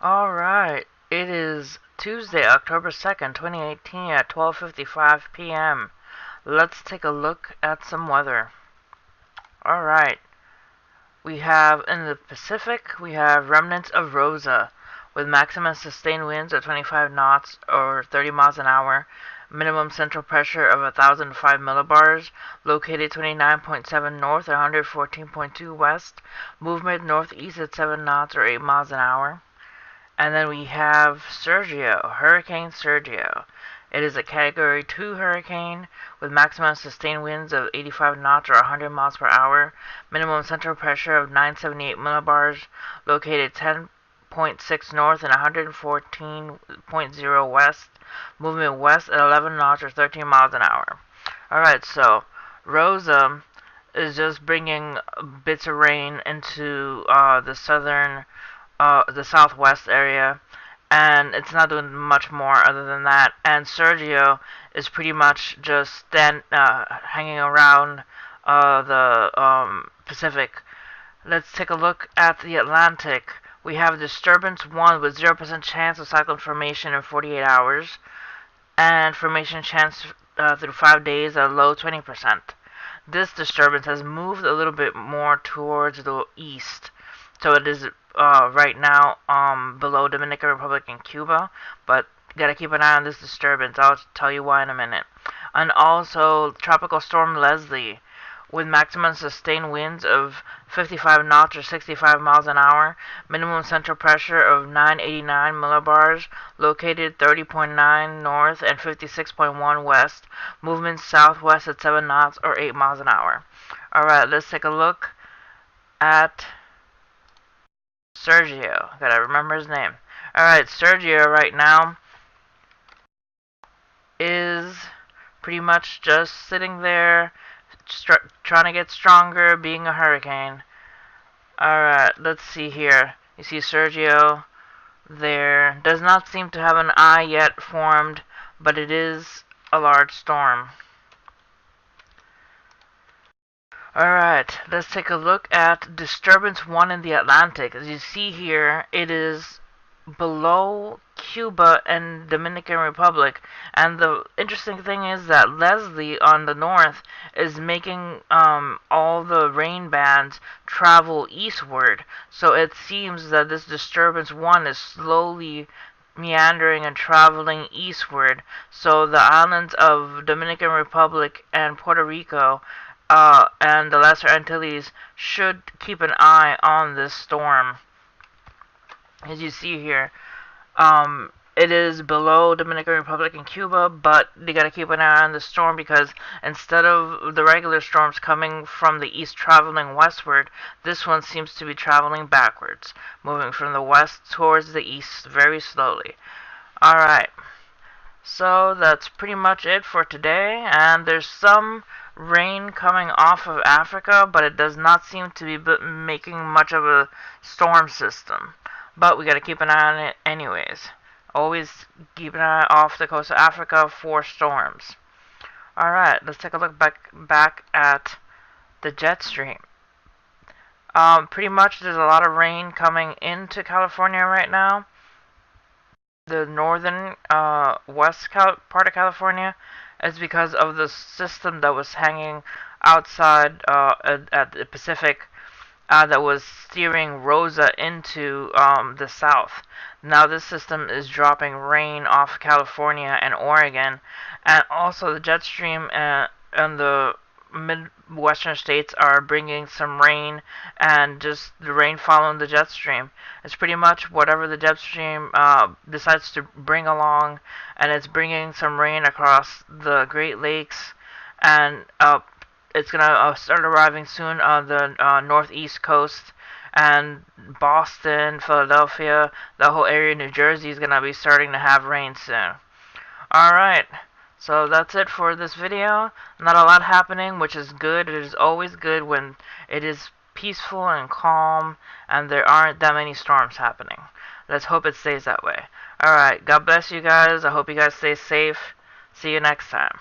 Alright, it is Tuesday, October 2nd, 2018 at 12:55 p.m. Let's take a look at some weather. Alright, we have in the Pacific, we have remnants of Rosa with maximum sustained winds of 25 knots or 30 miles an hour, minimum central pressure of 1005 millibars, located 29.7 north or 114.2 west, movement northeast at 7 knots or 8 miles an hour. And then we have Sergio, Hurricane Sergio. It is a Category 2 hurricane with maximum sustained winds of 85 knots or 100 miles per hour, minimum central pressure of 978 millibars, located 10.6 north and 114.0 west, movement west at 11 knots or 13 miles an hour. Alright, so Rosa is just bringing bits of rain into the southwest area, and it's not doing much more other than that. And Sergio is pretty much just hanging around the Pacific. Let's take a look at the Atlantic. We have disturbance 1 with 0% chance of cyclone formation in 48 hours, and formation chance through 5 days at a low 20%. This disturbance has moved a little bit more towards the east, so it is right now below Dominican Republic and Cuba, but gotta keep an eye on this disturbance. I'll tell you why in a minute. And also Tropical Storm Leslie with maximum sustained winds of 55 knots or 65 miles an hour, minimum central pressure of 989 millibars, located 30.9 north and 56.1 west, movement southwest at 7 knots or 8 miles an hour. Alright, let's take a look at Sergio. Gotta remember his name. Alright, Sergio right now is pretty much just sitting there, trying to get stronger, being a hurricane. Alright, let's see here. You see Sergio there. Does not seem to have an eye yet formed, but it is a large storm. Alright, let's take a look at Disturbance 1 in the Atlantic. As you see here, it is below Cuba and Dominican Republic. And the interesting thing is that Leslie on the north is making all the rain bands travel eastward. So it seems that this Disturbance 1 is slowly meandering and traveling eastward. So the islands of Dominican Republic and Puerto Rico and the Lesser Antilles should keep an eye on this storm. As you see here, it is below Dominican Republic and Cuba, but they gotta keep an eye on the storm because instead of the regular storms coming from the east traveling westward, this one seems to be traveling backwards, moving from the west towards the east very slowly. Alright, so that's pretty much it for today, and there's some rain coming off of Africa, but it does not seem to be making much of a storm system. But we gotta keep an eye on it anyways. Always keep an eye off the coast of Africa for storms. Alright, let's take a look back at the jet stream. Pretty much there's a lot of rain coming into California right now. The northern west part of California is because of the system that was hanging outside at the Pacific that was steering Rosa into the south. Now this system is dropping rain off California and Oregon, and also the jet stream and the midwestern states are bringing some rain, and just the rain following the jet stream. It's pretty much whatever the jet stream decides to bring along, and it's bringing some rain across the Great Lakes, and it's gonna start arriving soon on the northeast coast, and Boston, Philadelphia, the whole area of New Jersey is gonna be starting to have rain soon. Alright, so that's it for this video. Not a lot happening, which is good. It is always good when it is peaceful and calm and there aren't that many storms happening. Let's hope it stays that way. Alright, God bless you guys. I hope you guys stay safe. See you next time.